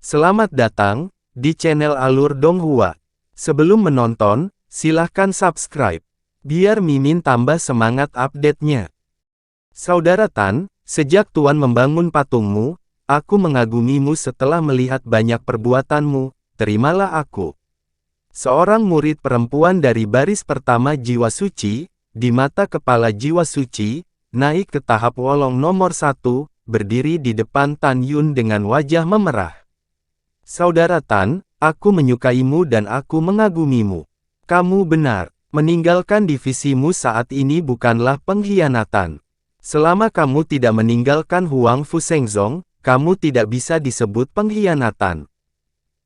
Selamat datang di channel Alur Donghua. Sebelum menonton, silahkan subscribe, biar Mimin tambah semangat update-nya. Saudara Tan, sejak Tuan membangun patungmu, aku mengagumimu setelah melihat banyak perbuatanmu, terimalah aku. Seorang murid perempuan dari baris pertama jiwa suci, di mata kepala jiwa suci, naik ke tahap wolong nomor 1, berdiri di depan Tan Yun dengan wajah memerah. Saudara Tan, aku menyukaimu dan aku mengagumimu. Kamu benar, meninggalkan divisimu saat ini bukanlah pengkhianatan. Selama kamu tidak meninggalkan Huang Fu Shengzong, kamu tidak bisa disebut pengkhianatan.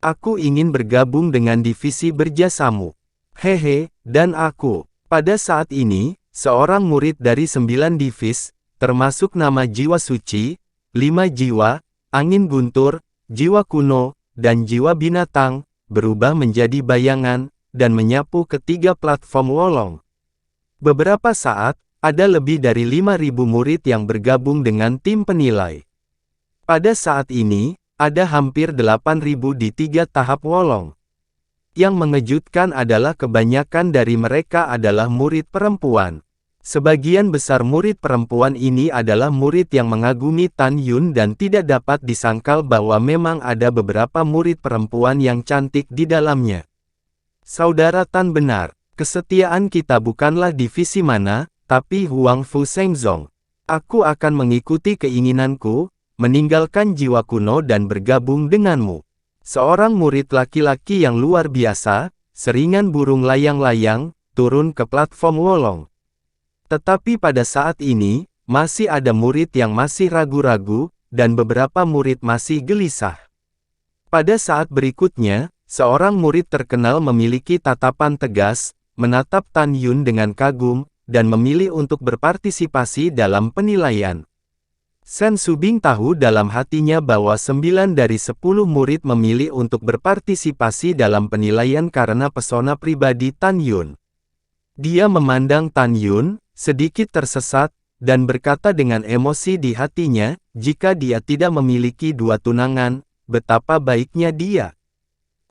Aku ingin bergabung dengan divisi berjasamu. Hehe, dan aku. Pada saat ini, seorang murid dari 9 divis, termasuk nama jiwa suci, 5 jiwa, angin guntur, jiwa kuno, dan jiwa binatang, berubah menjadi bayangan, dan menyapu ketiga platform wolong. Beberapa saat, ada lebih dari 5.000 murid yang bergabung dengan tim penilai. Pada saat ini, ada hampir 8.000 di 3 tahap wolong. Yang mengejutkan adalah kebanyakan dari mereka adalah murid perempuan. Sebagian besar murid perempuan ini adalah murid yang mengagumi Tan Yun dan tidak dapat disangkal bahwa memang ada beberapa murid perempuan yang cantik di dalamnya. Saudara Tan benar, kesetiaan kita bukanlah divisi mana, tapi Huang Fu Shengzong. Aku akan mengikuti keinginanku, meninggalkan jiwa kuno dan bergabung denganmu. Seorang murid laki-laki yang luar biasa, seringan burung layang-layang, turun ke platform wolong. Tetapi pada saat ini, masih ada murid yang masih ragu-ragu, dan beberapa murid masih gelisah. Pada saat berikutnya, seorang murid terkenal memiliki tatapan tegas, menatap Tan Yun dengan kagum, dan memilih untuk berpartisipasi dalam penilaian. Sen Subing tahu dalam hatinya bahwa 9 dari 10 murid memilih untuk berpartisipasi dalam penilaian karena pesona pribadi Tan Yun. Dia memandang Tan Yun, sedikit tersesat, dan berkata dengan emosi di hatinya, jika dia tidak memiliki 2 tunangan, betapa baiknya dia.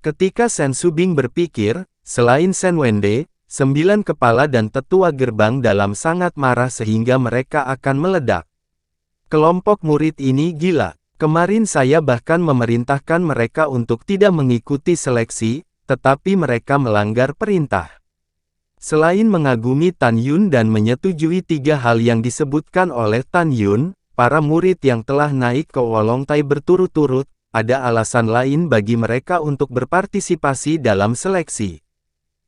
Ketika Sen Subing berpikir, selain Sen Wende, 9 kepala dan tetua gerbang dalam sangat marah sehingga mereka akan meledak. Kelompok murid ini gila. Kemarin saya bahkan memerintahkan mereka untuk tidak mengikuti seleksi, tetapi mereka melanggar perintah. Selain mengagumi Tan Yun dan menyetujui 3 hal yang disebutkan oleh Tan Yun, para murid yang telah naik ke Wolong Tai berturut-turut, ada alasan lain bagi mereka untuk berpartisipasi dalam seleksi.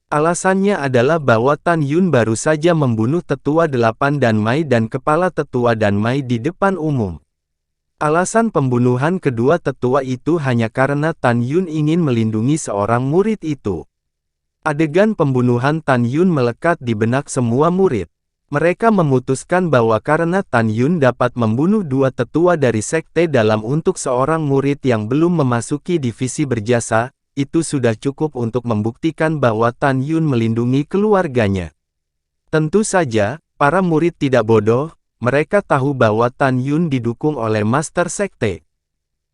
Alasannya adalah bahwa Tan Yun baru saja membunuh Tetua 8 Dan Mai dan Kepala Tetua Dan Mai di depan umum. Alasan pembunuhan kedua tetua itu hanya karena Tan Yun ingin melindungi seorang murid itu. Adegan pembunuhan Tan Yun melekat di benak semua murid. Mereka memutuskan bahwa karena Tan Yun dapat membunuh 2 tetua dari sekte dalam untuk seorang murid yang belum memasuki divisi berjasa, itu sudah cukup untuk membuktikan bahwa Tan Yun melindungi keluarganya. Tentu saja, para murid tidak bodoh, mereka tahu bahwa Tan Yun didukung oleh Master Sekte.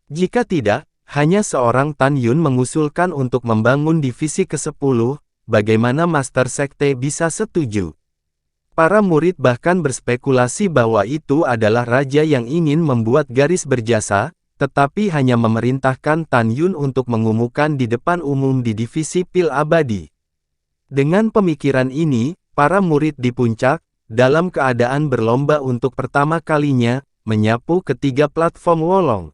Jika tidak, hanya seorang Tan Yun mengusulkan untuk membangun divisi ke-10, bagaimana Master Sekte bisa setuju? Para murid bahkan berspekulasi bahwa itu adalah raja yang ingin membuat garis berjasa, tetapi hanya memerintahkan Tan Yun untuk mengumumkan di depan umum di divisi pil abadi. Dengan pemikiran ini, para murid di puncak, dalam keadaan berlomba untuk pertama kalinya, menyapu ketiga platform wolong.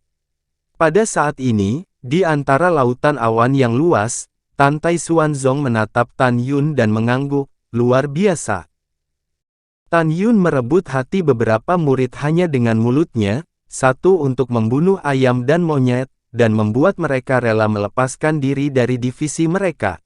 Pada saat ini, di antara lautan awan yang luas, Tan Tai Xuanzong menatap Tan Yun dan mengangguk, luar biasa. Tan Yun merebut hati beberapa murid hanya dengan mulutnya, satu untuk membunuh ayam dan monyet, dan membuat mereka rela melepaskan diri dari divisi mereka.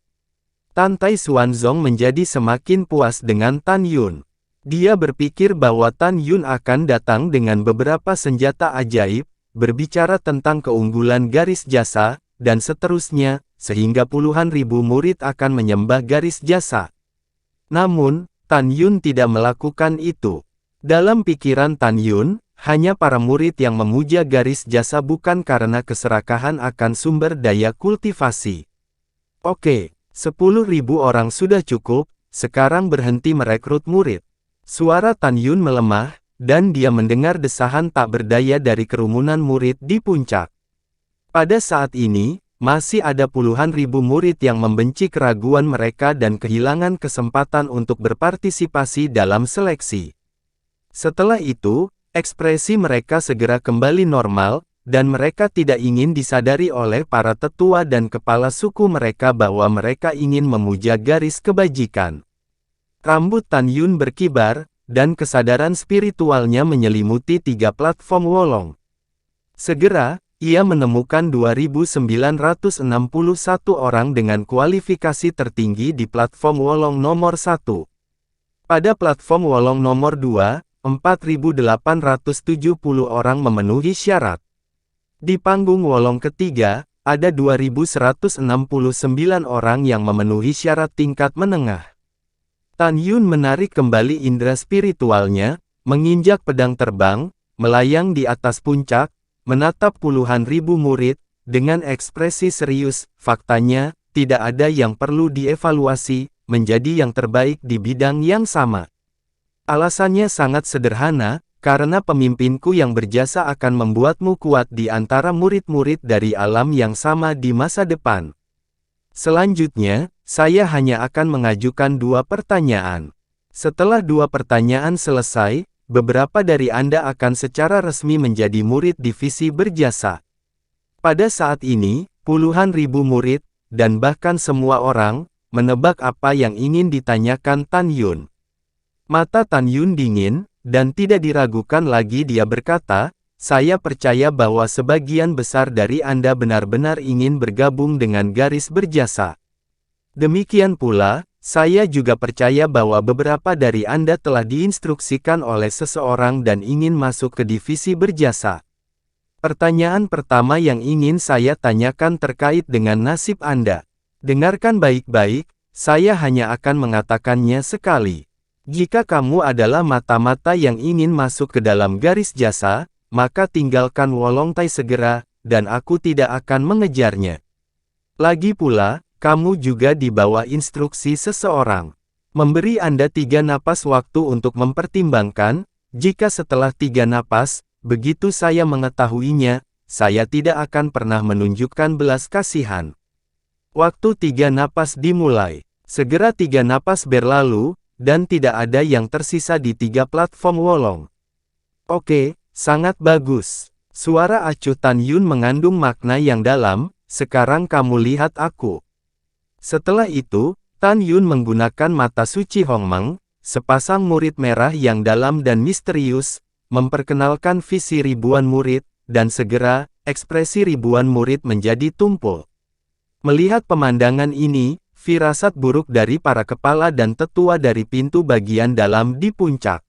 Tan Tai Xuanzong menjadi semakin puas dengan Tan Yun. Dia berpikir bahwa Tan Yun akan datang dengan beberapa senjata ajaib, berbicara tentang keunggulan garis jasa, dan seterusnya, sehingga puluhan ribu murid akan menyembah garis jasa. Namun, Tan Yun tidak melakukan itu. Dalam pikiran Tan Yun, hanya para murid yang memuja garis jasa bukan karena keserakahan akan sumber daya kultivasi. Oke, 10.000 orang sudah cukup, sekarang berhenti merekrut murid. Suara Tan Yun melemah, dan dia mendengar desahan tak berdaya dari kerumunan murid di puncak. Pada saat ini, masih ada puluhan ribu murid yang membenci keraguan mereka dan kehilangan kesempatan untuk berpartisipasi dalam seleksi. Setelah itu, ekspresi mereka segera kembali normal, dan mereka tidak ingin disadari oleh para tetua dan kepala suku mereka bahwa mereka ingin memuja garis kebajikan. Rambut Tan Yun berkibar, dan kesadaran spiritualnya menyelimuti 3 platform Wolong. Segera, ia menemukan 2.961 orang dengan kualifikasi tertinggi di platform Wolong nomor 1. Pada platform Wolong nomor 2, 4.870 orang memenuhi syarat. Di panggung Wolong ketiga, ada 2.169 orang yang memenuhi syarat tingkat menengah. Tan Yun menarik kembali indera spiritualnya, menginjak pedang terbang, melayang di atas puncak, menatap puluhan ribu murid, dengan ekspresi serius. Faktanya, tidak ada yang perlu dievaluasi, menjadi yang terbaik di bidang yang sama. Alasannya sangat sederhana, karena pemimpinku yang berjasa akan membuatmu kuat di antara murid-murid dari alam yang sama di masa depan. Selanjutnya, saya hanya akan mengajukan 2 pertanyaan. Setelah 2 pertanyaan selesai, beberapa dari Anda akan secara resmi menjadi murid divisi berjasa. Pada saat ini, puluhan ribu murid, dan bahkan semua orang, menebak apa yang ingin ditanyakan Tan Yun. Mata Tan Yun dingin, dan tidak diragukan lagi dia berkata, "Saya percaya bahwa sebagian besar dari Anda benar-benar ingin bergabung dengan garis berjasa. Demikian pula, saya juga percaya bahwa beberapa dari Anda telah diinstruksikan oleh seseorang dan ingin masuk ke divisi berjasa. Pertanyaan pertama yang ingin saya tanyakan terkait dengan nasib Anda. Dengarkan baik-baik, saya hanya akan mengatakannya sekali. Jika kamu adalah mata-mata yang ingin masuk ke dalam garis jasa, maka tinggalkan Wolong Tai segera, dan aku tidak akan mengejarnya. Lagi pula, kamu juga di bawah instruksi seseorang. Memberi Anda 3 napas waktu untuk mempertimbangkan. Jika setelah 3 napas, begitu saya mengetahuinya, saya tidak akan pernah menunjukkan belas kasihan. Waktu 3 napas dimulai. Segera 3 napas berlalu, dan tidak ada yang tersisa di 3 platform Wolong. Oke, sangat bagus. Suara acuh Tan Yun mengandung makna yang dalam, sekarang kamu lihat aku. Setelah itu, Tan Yun menggunakan mata suci Hongmeng, sepasang murid merah yang dalam dan misterius, memperkenalkan visi ribuan murid, dan segera, ekspresi ribuan murid menjadi tumpul. Melihat pemandangan ini, firasat buruk dari para kepala dan tetua dari pintu bagian dalam di puncak.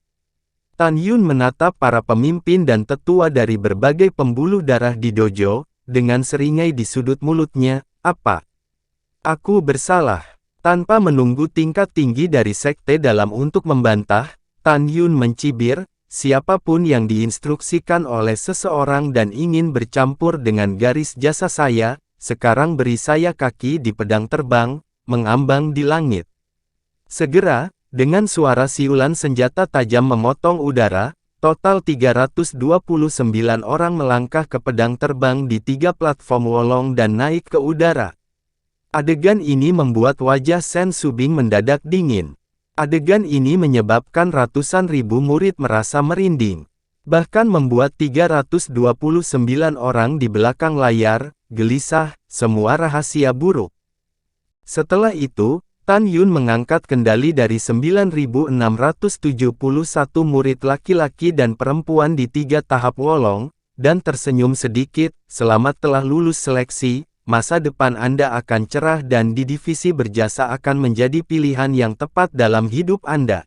Tan Yun menatap para pemimpin dan tetua dari berbagai pembuluh darah di dojo, dengan seringai di sudut mulutnya, "Apa? Aku bersalah." Tanpa menunggu tingkat tinggi dari sekte dalam untuk membantah, Tan Yun mencibir, "Siapapun yang diinstruksikan oleh seseorang dan ingin bercampur dengan garis jasa saya, sekarang beri saya kaki di pedang terbang, mengambang di langit." Segera, dengan suara siulan senjata tajam memotong udara, total 329 orang melangkah ke pedang terbang di 3 platform Wolong dan naik ke udara. Adegan ini membuat wajah Sen Subing mendadak dingin. Adegan ini menyebabkan ratusan ribu murid merasa merinding. Bahkan membuat 329 orang di belakang layar, gelisah, semua rahasia buruk. Setelah itu, Tan Yun mengangkat kendali dari 9.671 murid laki-laki dan perempuan di 3 tahap Wolong, dan tersenyum sedikit, "Selamat telah lulus seleksi. Masa depan Anda akan cerah dan di divisi berjasa akan menjadi pilihan yang tepat dalam hidup Anda.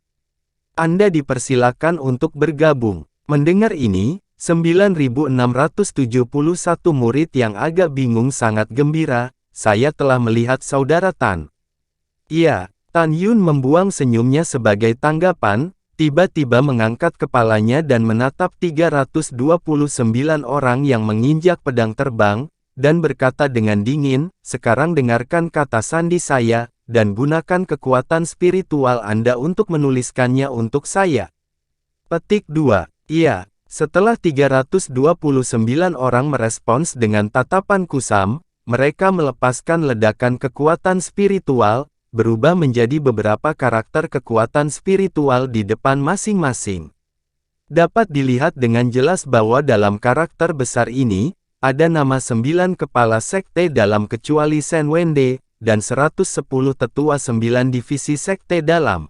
Anda dipersilakan untuk bergabung." Mendengar ini, 9.671 murid yang agak bingung sangat gembira, "Saya telah melihat saudara Tan." "Iya." Tan Yun membuang senyumnya sebagai tanggapan, tiba-tiba mengangkat kepalanya dan menatap 329 orang yang menginjak pedang terbang, dan berkata dengan dingin, "Sekarang dengarkan kata sandi saya, dan gunakan kekuatan spiritual Anda untuk menuliskannya untuk saya." Petik 2. Iya, setelah 329 orang merespons dengan tatapan kusam, mereka melepaskan ledakan kekuatan spiritual, berubah menjadi beberapa karakter kekuatan spiritual di depan masing-masing. Dapat dilihat dengan jelas bahwa dalam karakter besar ini, ada nama 9 kepala sekte dalam kecuali Shen Wende, dan 110 tetua 9 divisi sekte dalam.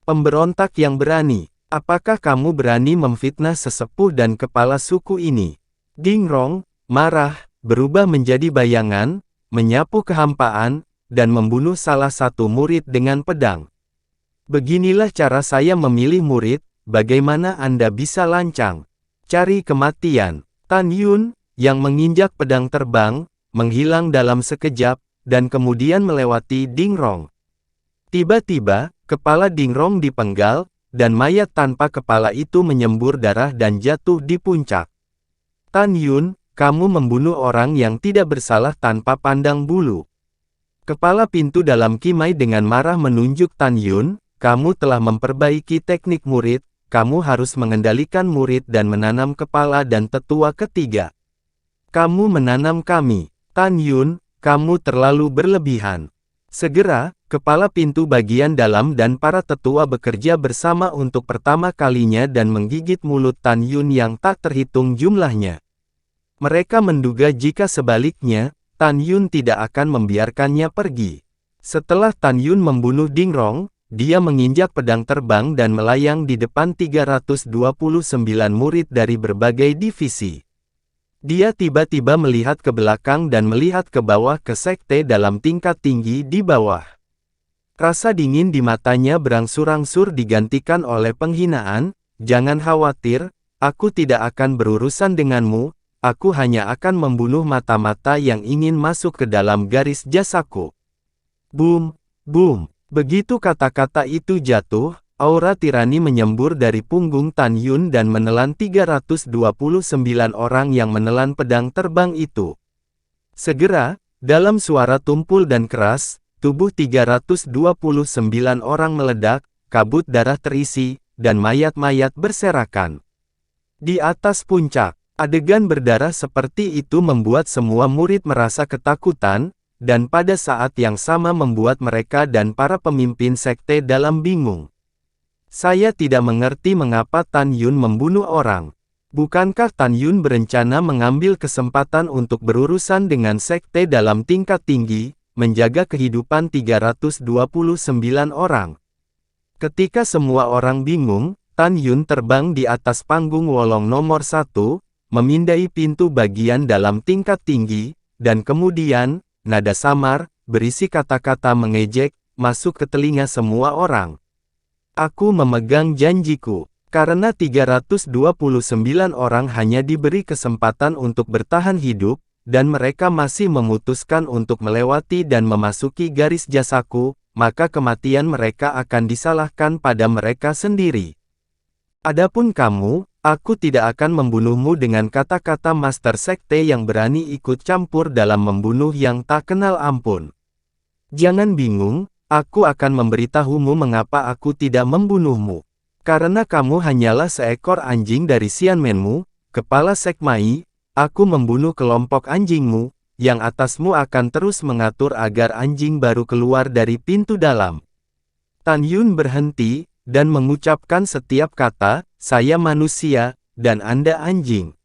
Pemberontak yang berani. Apakah kamu berani memfitnah sesepuh dan kepala suku ini? Dingrong, marah, berubah menjadi bayangan, menyapu kehampaan, dan membunuh salah satu murid dengan pedang. Beginilah cara saya memilih murid, bagaimana Anda bisa lancang? Cari kematian. Tan Yun, yang menginjak pedang terbang, menghilang dalam sekejap, dan kemudian melewati Dingrong. Tiba-tiba, kepala Dingrong dipenggal, dan mayat tanpa kepala itu menyembur darah dan jatuh di puncak. Tan Yun, kamu membunuh orang yang tidak bersalah tanpa pandang bulu. Kepala pintu dalam Kimai dengan marah menunjuk Tan Yun, kamu telah memperbaiki teknik murid, kamu harus mengendalikan murid dan menanam kepala dan tetua ketiga. Kamu menanam kami. Tan Yun, kamu terlalu berlebihan. Segera, kepala pintu bagian dalam dan para tetua bekerja bersama untuk pertama kalinya dan menggigit mulut Tan Yun yang tak terhitung jumlahnya. Mereka menduga jika sebaliknya, Tan Yun tidak akan membiarkannya pergi. Setelah Tan Yun membunuh Dingrong, dia menginjak pedang terbang dan melayang di depan 329 murid dari berbagai divisi. Dia tiba-tiba melihat ke belakang dan melihat ke bawah ke sekte dalam tingkat tinggi di bawah. Rasa dingin di matanya berangsur-angsur digantikan oleh penghinaan, "Jangan khawatir, aku tidak akan berurusan denganmu, aku hanya akan membunuh mata-mata yang ingin masuk ke dalam garis jasaku." Boom, boom. Begitu kata-kata itu jatuh, aura tirani menyembur dari punggung Tan Yun dan menelan 329 orang yang menelan pedang terbang itu. Segera, dalam suara tumpul dan keras, tubuh 329 orang meledak, kabut darah terisi, dan mayat-mayat berserakan. Di atas puncak, adegan berdarah seperti itu membuat semua murid merasa ketakutan, dan pada saat yang sama membuat mereka dan para pemimpin sekte dalam bingung. Saya tidak mengerti mengapa Tan Yun membunuh orang. Bukankah Tan Yun berencana mengambil kesempatan untuk berurusan dengan sekte dalam tingkat tinggi, menjaga kehidupan 329 orang? Ketika semua orang bingung, Tan Yun terbang di atas panggung wolong nomor 1, memindai pintu bagian dalam tingkat tinggi, dan kemudian, nada samar, berisi kata-kata mengejek, masuk ke telinga semua orang. Aku memegang janjiku, karena 329 orang hanya diberi kesempatan untuk bertahan hidup, dan mereka masih memutuskan untuk melewati dan memasuki garis jasaku, maka kematian mereka akan disalahkan pada mereka sendiri. Adapun kamu, aku tidak akan membunuhmu dengan kata-kata master sekte yang berani ikut campur dalam membunuh yang tak kenal ampun. Jangan bingung. Aku akan memberitahumu mengapa aku tidak membunuhmu. Karena kamu hanyalah seekor anjing dari Xianmenmu, kepala Sekmai, aku membunuh kelompok anjingmu, yang atasmu akan terus mengatur agar anjing baru keluar dari pintu dalam. Tan Yun berhenti, dan mengucapkan setiap kata, "Saya manusia, dan Anda anjing.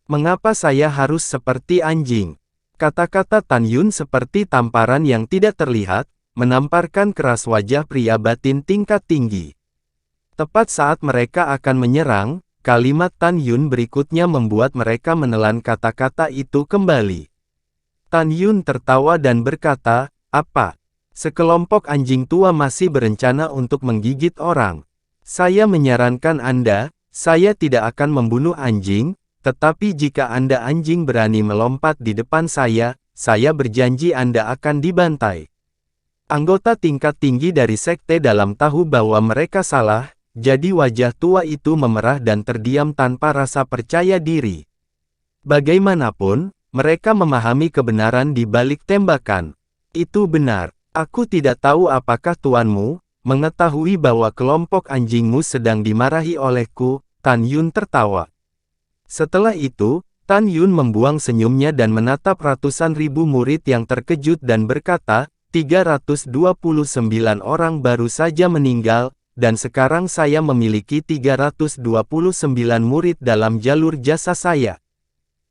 Mengapa saya harus seperti anjing?" Kata-kata Tan Yun seperti tamparan yang tidak terlihat, menamparkan keras wajah pria batin tingkat tinggi. Tepat saat mereka akan menyerang, kalimat Tan Yun berikutnya membuat mereka menelan kata-kata itu kembali. Tan Yun tertawa dan berkata, "Apa? Sekelompok anjing tua masih berencana untuk menggigit orang. Saya menyarankan Anda, saya tidak akan membunuh anjing, tetapi jika Anda anjing berani melompat di depan saya berjanji Anda akan dibantai." Anggota tingkat tinggi dari sekte dalam tahu bahwa mereka salah, jadi wajah tua itu memerah dan terdiam tanpa rasa percaya diri. Bagaimanapun, mereka memahami kebenaran di balik tembakan. Itu benar. Aku tidak tahu apakah tuanmu mengetahui bahwa kelompok anjingmu sedang dimarahi olehku. Tan Yun tertawa. Setelah itu, Tan Yun membuang senyumnya dan menatap ratusan ribu murid yang terkejut dan berkata, 329 orang baru saja meninggal, dan sekarang saya memiliki 329 murid dalam jalur jasa saya.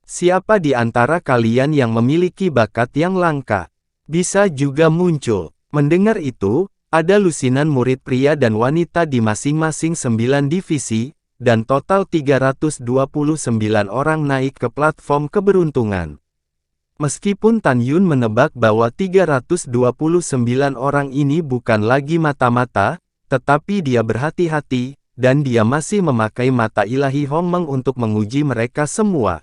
Siapa di antara kalian yang memiliki bakat yang langka? Bisa juga muncul. Mendengar itu, ada lusinan murid pria dan wanita di masing-masing 9 divisi, dan total 329 orang naik ke platform keberuntungan. Meskipun Tan Yun menebak bahwa 329 orang ini bukan lagi mata-mata, tetapi dia berhati-hati, dan dia masih memakai mata ilahi Hongmeng untuk menguji mereka semua.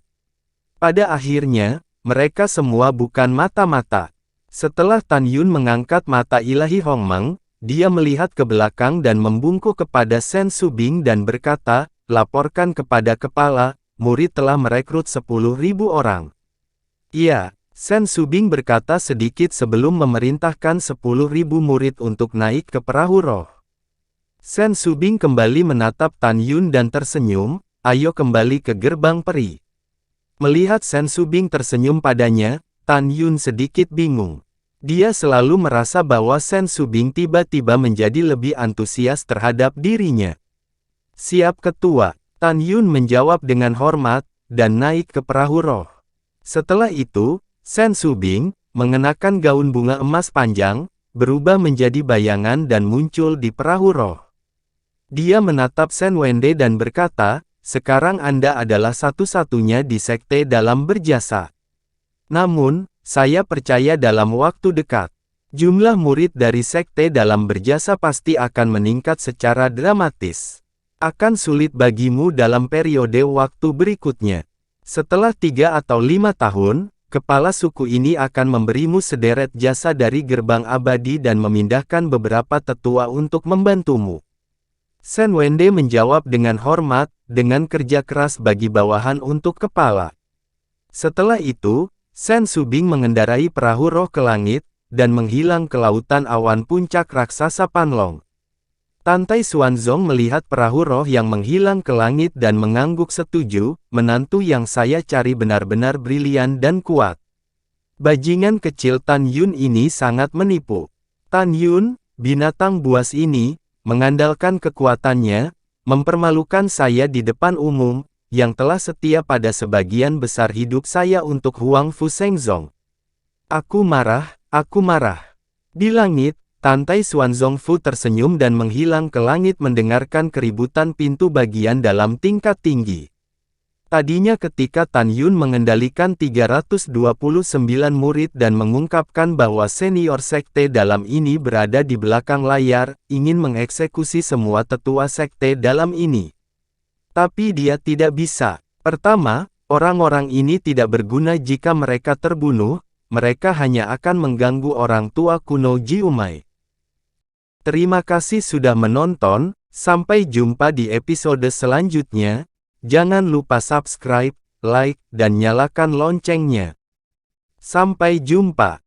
Pada akhirnya, mereka semua bukan mata-mata. Setelah Tan Yun mengangkat mata ilahi Hongmeng, dia melihat ke belakang dan membungkuk kepada Sen Subing dan berkata, laporkan kepada kepala, murid telah merekrut 10.000 orang. Iya, Sen Subing berkata sedikit sebelum memerintahkan 10.000 murid untuk naik ke perahu roh. Sen Subing kembali menatap Tan Yun dan tersenyum, ayo kembali ke gerbang peri. Melihat Sen Subing tersenyum padanya, Tan Yun sedikit bingung. Dia selalu merasa bahwa Sen Subing tiba-tiba menjadi lebih antusias terhadap dirinya. Siap ketua, Tan Yun menjawab dengan hormat, dan naik ke perahu roh. Setelah itu, Sen Subing, mengenakan gaun bunga emas panjang, berubah menjadi bayangan dan muncul di perahu roh. Dia menatap Sen Wende dan berkata, sekarang Anda adalah satu-satunya di sekte dalam berjasa. Namun, saya percaya dalam waktu dekat, jumlah murid dari sekte dalam berjasa pasti akan meningkat secara dramatis. Akan sulit bagimu dalam periode waktu berikutnya. Setelah 3 atau 5 tahun, kepala suku ini akan memberimu sederet jasa dari gerbang abadi dan memindahkan beberapa tetua untuk membantumu. Sen Wende menjawab dengan hormat, dengan kerja keras bagi bawahan untuk kepala. Setelah itu, Sen Subing mengendarai perahu roh ke langit, dan menghilang ke lautan awan puncak raksasa Panlong. Tantai Xuanzong melihat perahu roh yang menghilang ke langit dan mengangguk setuju, menantu yang saya cari benar-benar brilian dan kuat. Bajingan kecil Tan Yun ini sangat menipu. Tan Yun, binatang buas ini, mengandalkan kekuatannya, mempermalukan saya di depan umum, yang telah setia pada sebagian besar hidup saya untuk Huang Fu Shengzong. Aku marah, aku marah. Di langit, Tantai Xuanzong Fu tersenyum dan menghilang ke langit mendengarkan keributan pintu bagian dalam tingkat tinggi. Tadinya ketika Tan Yun mengendalikan 329 murid dan mengungkapkan bahwa senior sekte dalam ini berada di belakang layar, ingin mengeksekusi semua tetua sekte dalam ini. Tapi dia tidak bisa. Pertama, orang-orang ini tidak berguna jika mereka terbunuh, mereka hanya akan mengganggu orang tua kuno Jiumai. Terima kasih sudah menonton, sampai jumpa di episode selanjutnya. Jangan lupa subscribe, like, dan nyalakan loncengnya. Sampai jumpa.